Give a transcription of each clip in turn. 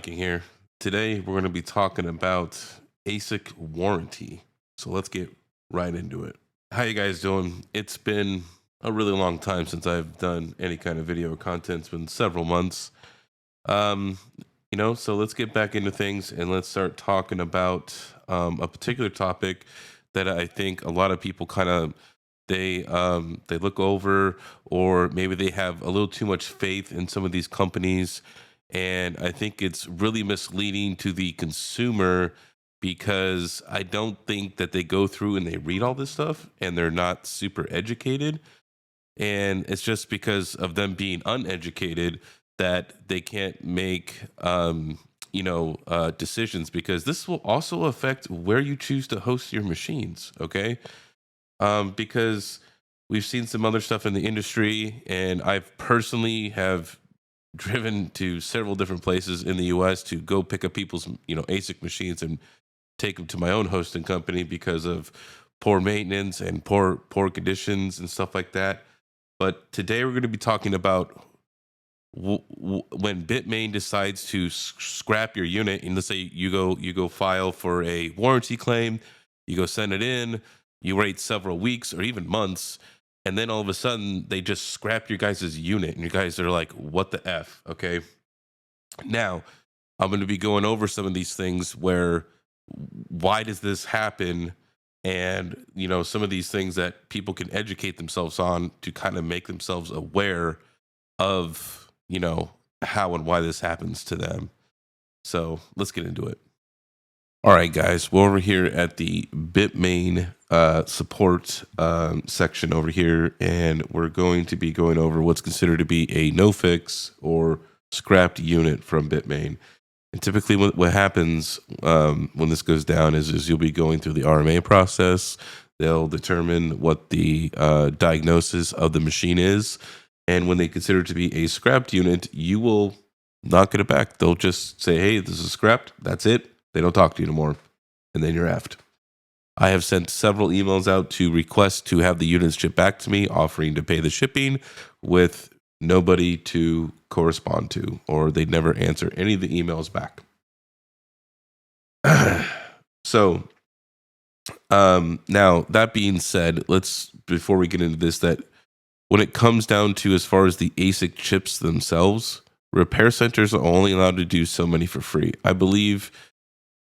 KiiNG here. Today we're going to be talking about Asic warranty. So let's get right into it. How you guys doing? It's been a really long time since I've done any kind of video content. It's been several months. Um, so let's get back into things and let's start talking about a particular topic that I think a lot of people kind of they look over, or maybe they have a little too much faith in some of these companies, and I think it's really misleading to the consumer because I don't think that they go through and they read all this stuff and they're not super educated, and it's just because of them being uneducated that they can't make decisions, because this will also affect where you choose to host your machines. Okay, because we've seen some other stuff in the industry, and I've personally have driven to several different places in the US to go pick up people's ASIC machines and take them to my own hosting company because of poor maintenance and poor conditions and stuff like that. But today we're going to be talking about when Bitmain decides to scrap your unit, and let's say you go file for a warranty claim, you go send it in, you wait several weeks or even months, and then all of a sudden they just scrap your guys' unit, and you guys are like, what the F? Okay. Now, I'm going to be going over some of these things where why does this happen? And, some of these things that people can educate themselves on to kind of make themselves aware of, how and why this happens to them. So let's get into it. All right, guys, we're over here at the Bitmain support section over here, and we're going to be going over what's considered to be a no-fix or scrapped unit from Bitmain. And typically what happens when this goes down is you'll be going through the RMA process. They'll determine what the diagnosis of the machine is, and when they consider it to be a scrapped unit, you will not get it back. They'll just say, hey, this is scrapped. That's it. They don't talk to you anymore, and then you're effed. I have sent several emails out to request to have the units shipped back to me, offering to pay the shipping, with nobody to correspond to, or they never answer any of the emails back. So, now that being said, before we get into this, that when it comes down to as far as the ASIC chips themselves, repair centers are only allowed to do so many for free. I believe,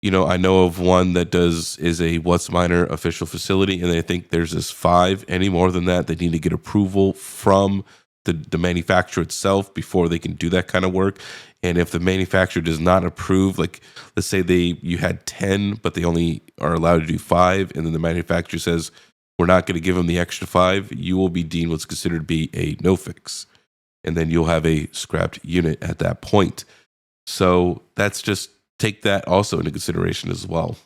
I know of one that is a What's Miner official facility, and I think there's 5. Any more than that, they need to get approval from the manufacturer itself before they can do that kind of work. And if the manufacturer does not approve, like let's say you had 10, but they only are allowed to do 5, and then the manufacturer says, we're not going to give them the extra 5, you will be deemed what's considered to be a no-fix. And then you'll have a scrapped unit at that point. So that's just, take that also into consideration as well.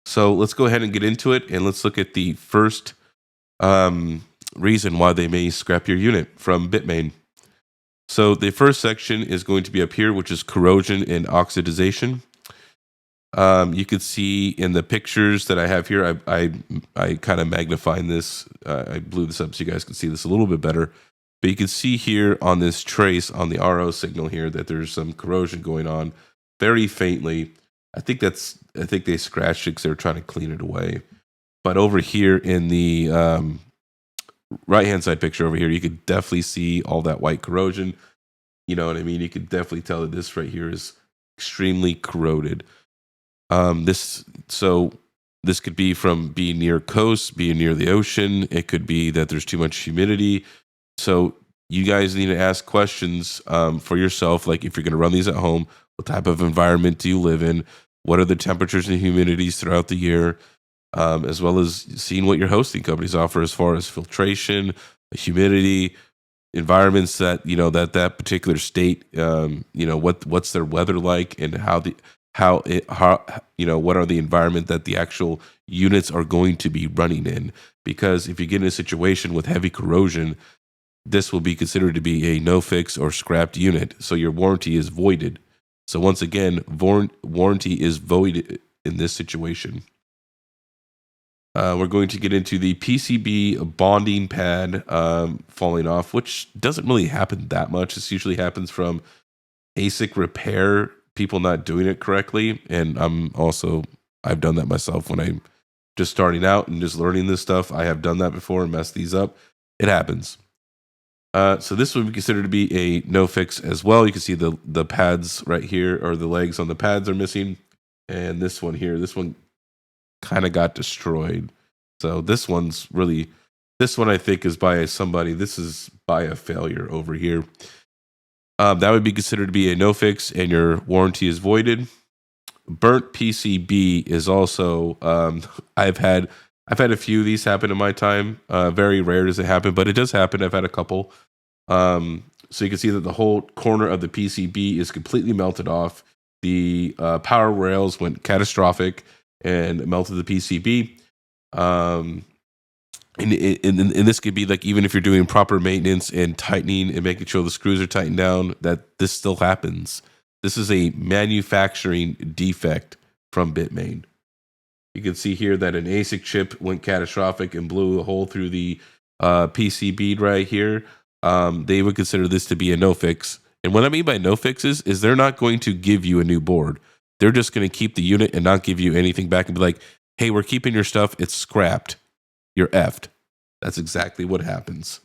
So let's go ahead and get into it, and let's look at the first reason why they may scrap your unit from Bitmain. So the first section is going to be up here, which is corrosion and oxidation. You could see in the pictures that I have here, I kind of magnified this. I blew this up so you guys can see this a little bit better. But you can see here on this trace on the RO signal here that there's some corrosion going on, very faintly. I think they scratched it because they were trying to clean it away. But over here in the right-hand side picture over here, you could definitely see all that white corrosion. You know what I mean? You could definitely tell that this right here is extremely corroded. This could be from being near coast, being near the ocean. It could be that there's too much humidity. So you guys need to ask questions for yourself. Like, if you're going to run these at home, what type of environment do you live in? What are the temperatures and humidities throughout the year? As well as seeing what your hosting companies offer as far as filtration, humidity, environments that, that particular state, what's their weather like, and what are the environment that the actual units are going to be running in. Because if you get in a situation with heavy corrosion, this will be considered to be a no-fix or scrapped unit. So your warranty is voided. So once again, warranty is voided in this situation. We're going to get into the PCB bonding pad falling off, which doesn't really happen that much. This usually happens from ASIC repair people not doing it correctly. And I've done that myself when I'm just starting out and just learning this stuff. I have done that before and messed these up. It happens. So this would be considered to be a no fix as well. You can see the pads right here, or the legs on the pads are missing. And this one here, this one kind of got destroyed. So this one I think is by somebody. This is by a failure over here. That would be considered to be a no fix, and your warranty is voided. Burnt PCB is also. I've had a few of these happen in my time. Very rare does it happen, but it does happen. I've had a couple. So you can see that the whole corner of the PCB is completely melted off. The power rails went catastrophic and melted the PCB. And this could be like, even if you're doing proper maintenance and tightening and making sure the screws are tightened down, that this still happens. This is a manufacturing defect from Bitmain. You can see here that an Asic chip went catastrophic and blew a hole through the PCB right here. They would consider this to be a no fix. And what I mean by no fixes is they're not going to give you a new board. They're just going to keep the unit and not give you anything back and be like, hey, we're keeping your stuff. It's scrapped. You're effed. That's exactly what happens.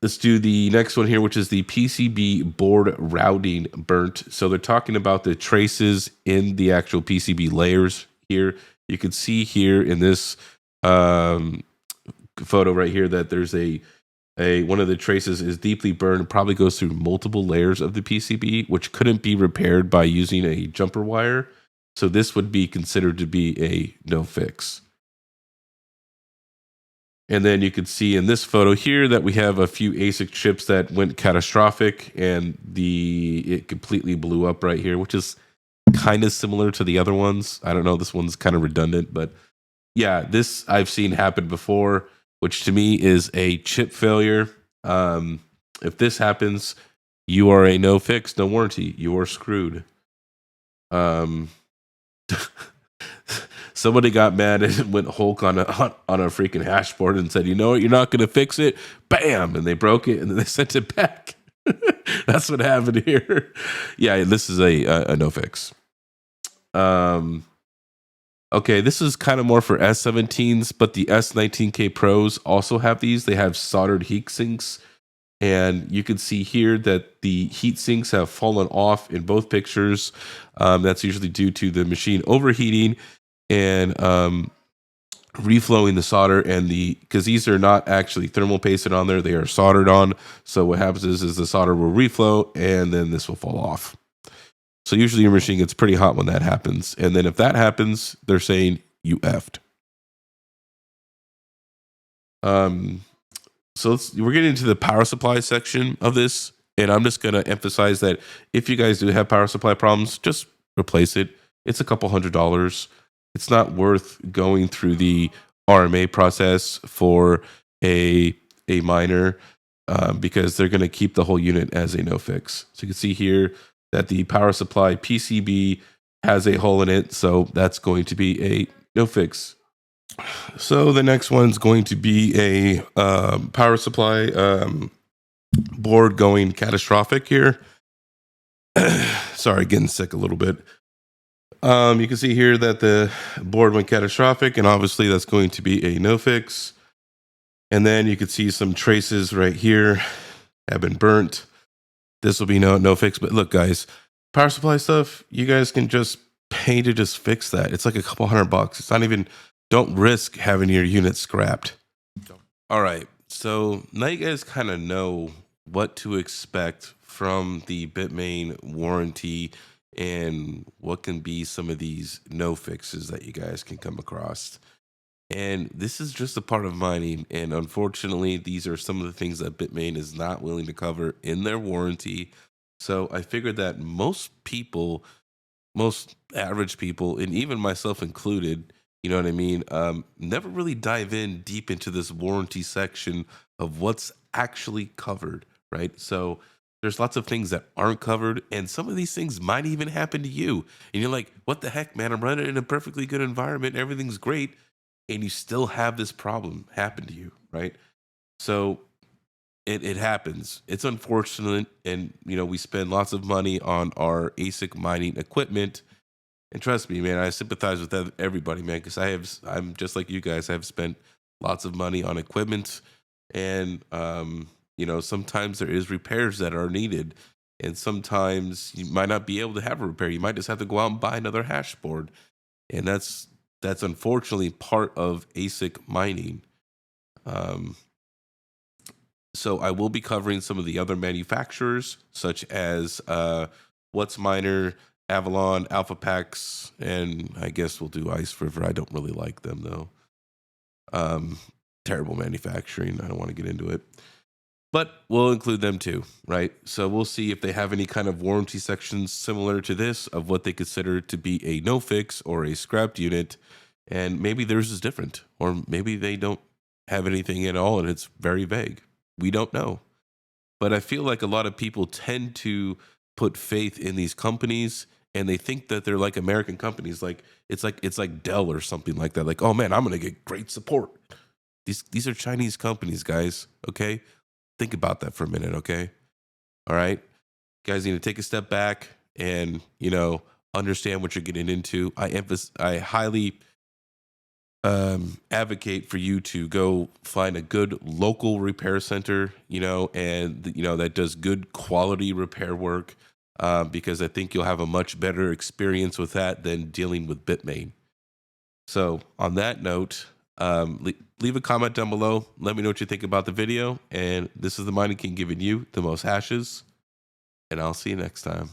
Let's do the next one here, which is the PCB board routing burnt. So they're talking about the traces in the actual PCB layers here. You can see here in this photo right here that there's a one of the traces is deeply burned. It probably goes through multiple layers of the PCB, which couldn't be repaired by using a jumper wire. So this would be considered to be a no fix. And then you can see in this photo here that we have a few Asic chips that went catastrophic, and it completely blew up right here, which is kind of similar to the other ones. I don't know, this one's kind of redundant, but yeah, this I've seen happen before, which to me is a chip failure. If this happens, you are a no fix, no warranty. You are screwed. Somebody got mad and went Hulk on a freaking hashboard and said, "You know what? You're not going to fix it." Bam! And they broke it, and then they sent it back. That's what happened here. Yeah, this is a no fix. Okay, this is kind of more for S17s, but the S19K Pros also have these. They have soldered heat sinks, and you can see here that the heat sinks have fallen off in both pictures. That's usually due to the machine overheating and reflowing the solder, and because these are not actually thermal pasted on there, they are soldered on. So what happens is the solder will reflow, and then this will fall off. So usually your machine gets pretty hot when that happens. And then if that happens, they're saying you effed. So we're getting into the power supply section of this. And I'm just going to emphasize that if you guys do have power supply problems, just replace it. It's a couple $100. It's not worth going through the RMA process for a minor, because they're going to keep the whole unit as a no fix. So you can see here that the power supply PCB has a hole in it. So that's going to be a no fix. So the next one's going to be a power supply board going catastrophic here. Sorry, getting sick a little bit. You can see here that the board went catastrophic, and obviously that's going to be a no fix. And then you can see some traces right here have been burnt. This will be no fix. But look, guys, power supply stuff, you guys can just pay to just fix that. It's like a couple $100. It's not even, don't risk having your unit scrapped. All right. So now you guys kind of know what to expect from the Bitmain warranty and what can be some of these no fixes that you guys can come across. And this is just a part of mining. And unfortunately, these are some of the things that Bitmain is not willing to cover in their warranty. So I figured that most average people, and even myself included, you know what I mean, never really dive in deep into this warranty section of what's actually covered, right? So there's lots of things that aren't covered, and some of these things might even happen to you. And you're like, what the heck, man? I'm running in a perfectly good environment. Everything's great. And you still have this problem happen to you, right? So it happens. It's unfortunate, and we spend lots of money on our ASIC mining equipment. And trust me, man, I sympathize with everybody, man, because I'm just like you guys. I've spent lots of money on equipment, and sometimes there is repairs that are needed, and sometimes you might not be able to have a repair. You might just have to go out and buy another hash board, and that's unfortunately part of ASIC mining. Um, so I will be covering some of the other manufacturers, such as What's Miner, Avalon, AlphaPax, and I guess we'll do Ice River. I don't really like them though. Terrible manufacturing. I don't want to get into it. But we'll include them too, right? So we'll see if they have any kind of warranty sections similar to this of what they consider to be a no fix or a scrapped unit. And maybe theirs is different, or maybe they don't have anything at all and it's very vague. We don't know. But I feel like a lot of people tend to put faith in these companies, and they think that they're like American companies. Like it's like Dell or something like that. Like, oh man, I'm gonna get great support. These are Chinese companies, guys. Okay, think about that for a minute. Okay, all right, guys, need to take a step back and understand what you're getting into. I highly advocate for you to go find a good local repair center, and that does good quality repair work, because I think you'll have a much better experience with that than dealing with Bitmain. So on that note, leave a comment down below. Let me know what you think about the video. And this is the Mining King giving you the most hashes, and I'll see you next time.